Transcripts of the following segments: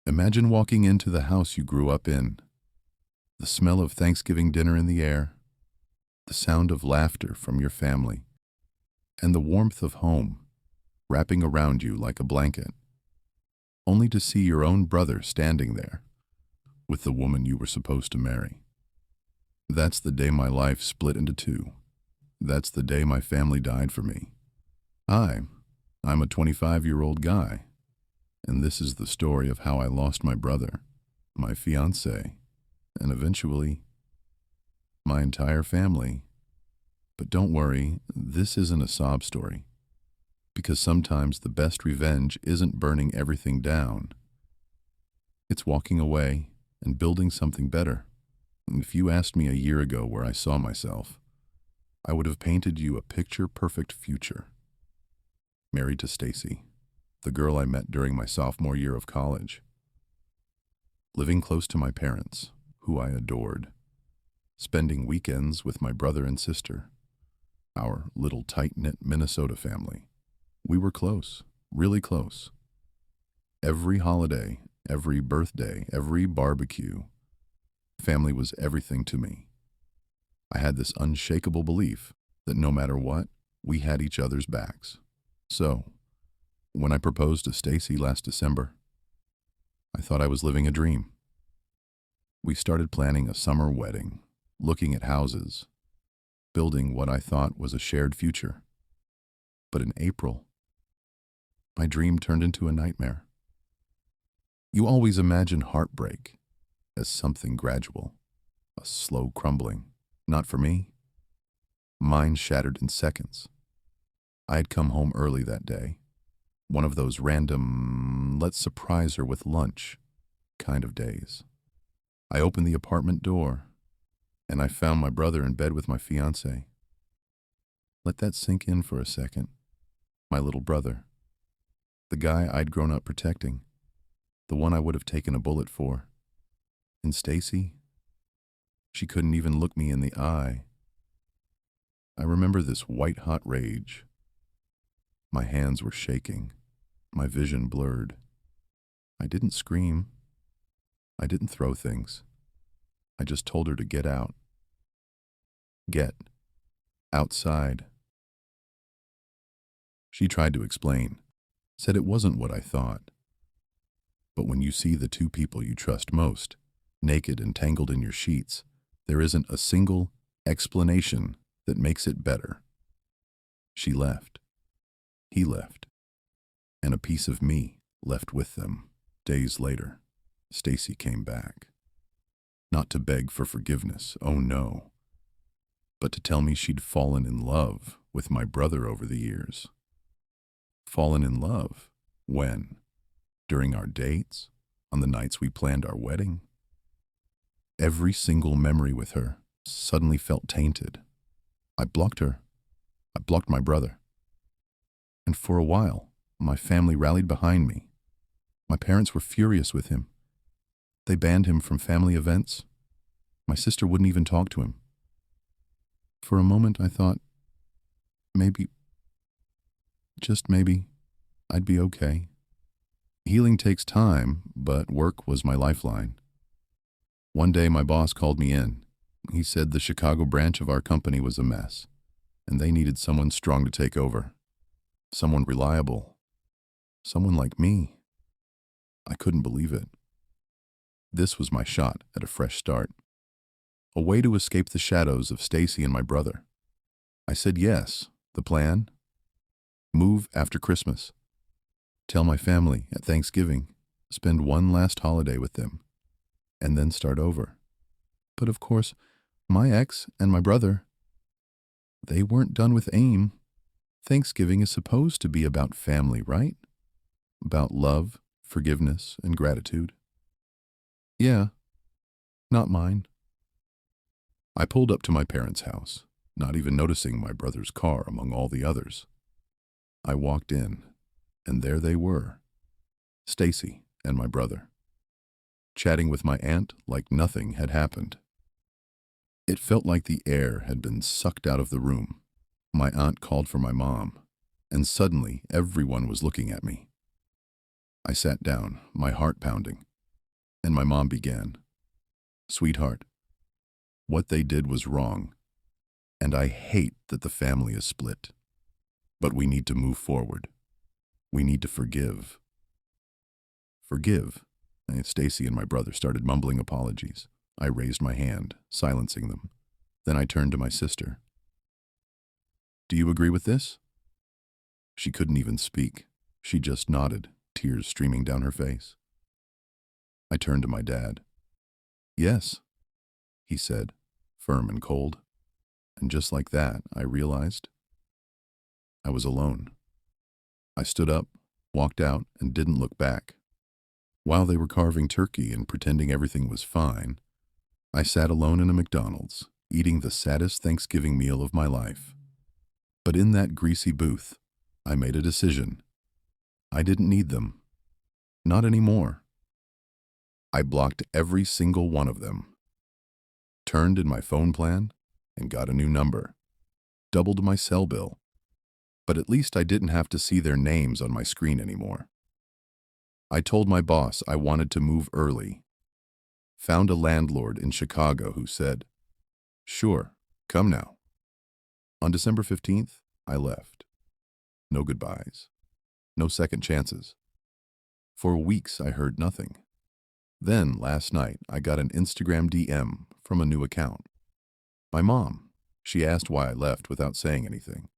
Imagine walking into the house you grew up in, the smell of Thanksgiving dinner in the air, the sound of laughter from your family, and the warmth of home wrapping around you like a blanket, only to see your own brother standing there with the woman you were supposed to marry. That's the day my life split into two. That's the day my family died for me. Hi, I'm a 25-year-old guy, and this is the story of how I lost my brother, my fiancée, and eventually my entire family. But don't worry, this isn't a sob story, because sometimes the best revenge isn't burning everything down. It's walking away and building something better. If you asked me a year ago where I saw myself, I would have painted you a picture-perfect future. Married to Stacy, the girl I met during my sophomore year of college. Living close to my parents, who I adored. Spending weekends with my brother and sister. Our little tight-knit Minnesota family. We were close, really close. Every holiday, every birthday, every barbecue, family was everything to me. I had this unshakable belief that no matter what, we had each other's backs. So, when I proposed to Stacy last December, I thought I was living a dream. We started planning a summer wedding, looking at houses, building what I thought was a shared future. But in April, my dream turned into a nightmare. You always imagine heartbreak as something gradual, a slow crumbling. Not for me. Mine shattered in seconds. I had come home early that day. One of those random, let's surprise her with lunch kind of days. I opened the apartment door, and I found my brother in bed with my fiancée. Let that sink in for a second. My little brother. The guy I'd grown up protecting. The one I would have taken a bullet for. And Stacy? She couldn't even look me in the eye. I remember this white-hot rage. My hands were shaking, my vision blurred. I didn't scream. I didn't throw things. I just told her to get out. Get outside. She tried to explain, said it wasn't what I thought. But when you see the two people you trust most, naked and tangled in your sheets, there isn't a single explanation that makes it better. She left. He left. And a piece of me left with them. Days later, Stacy came back. Not to beg for forgiveness, oh no, but to tell me she'd fallen in love with my brother over the years. Fallen in love? When? During our dates? On the nights we planned our wedding? Every single memory with her suddenly felt tainted. I blocked her. I blocked my brother. And for a while, my family rallied behind me. My parents were furious with him. They banned him from family events. My sister wouldn't even talk to him. For a moment, I thought, maybe, just maybe, I'd be okay. Healing takes time, but work was my lifeline. One day, my boss called me in. He said the Chicago branch of our company was a mess, and they needed someone strong to take over. Someone reliable. Someone like me. I couldn't believe it. This was my shot at a fresh start. A way to escape the shadows of Stacy and my brother. I said yes. The plan? Move after Christmas. Tell my family at Thanksgiving. Spend one last holiday with them. And then start over. But of course, my ex and my brother, they weren't done with AIM. Thanksgiving is supposed to be about family, right? About love, forgiveness, and gratitude. Yeah, not mine. I pulled up to my parents' house, not even noticing my brother's car among all the others. I walked in, and there they were, Stacy and my brother, chatting with my aunt like nothing had happened. It felt like the air had been sucked out of the room. My aunt called for my mom, and suddenly everyone was looking at me. I sat down, my heart pounding. And my mom began, "Sweetheart, what they did was wrong, and I hate that the family is split. But we need to move forward. We need to forgive." Forgive? And Stacy and my brother started mumbling apologies. I raised my hand, silencing them. Then I turned to my sister. "Do you agree with this?" She couldn't even speak. She just nodded, tears streaming down her face. I turned to my dad. "Yes," he said, firm and cold. And just like that, I realized I was alone. I stood up, walked out, and didn't look back. While they were carving turkey and pretending everything was fine, I sat alone in a McDonald's, eating the saddest Thanksgiving meal of my life. But in that greasy booth, I made a decision. I didn't need them. Not anymore. I blocked every single one of them, turned in my phone plan, and got a new number. Doubled my cell bill. But at least I didn't have to see their names on my screen anymore. I told my boss I wanted to move early. Found a landlord in Chicago who said, "Sure, come now." On December 15th, I left. No goodbyes. No second chances. For weeks, I heard nothing. Then, last night, I got an Instagram DM from a new account. My mom. She asked why I left without saying anything.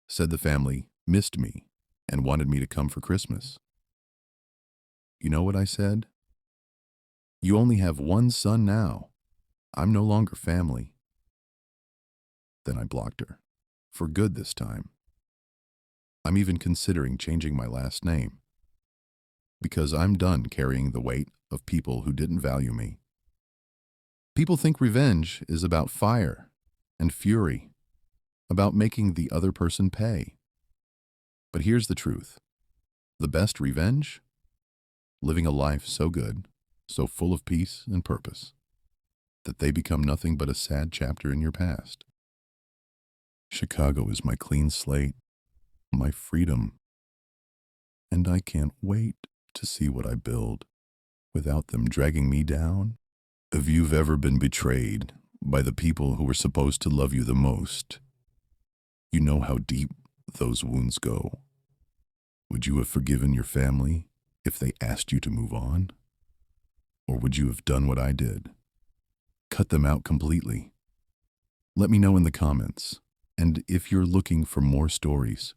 Said the family missed me and wanted me to come for Christmas. You know what I said? "You only have one son now. I'm no longer family." Then I blocked her. For good this time. I'm even considering changing my last name. Because I'm done carrying the weight of people who didn't value me. People think revenge is about fire and fury, about making the other person pay. But here's the truth. The best revenge? Living a life so good, so full of peace and purpose, that they become nothing but a sad chapter in your past. Chicago is my clean slate, my freedom, and I can't wait to see what I build without them dragging me down. If you've ever been betrayed by the people who were supposed to love you the most, you know how deep those wounds go. Would you have forgiven your family if they asked you to move on? Or would you have done what I did? Cut them out completely? Let me know in the comments. And if you're looking for more stories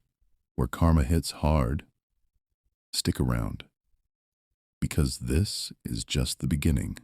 where karma hits hard, stick around. Because this is just the beginning.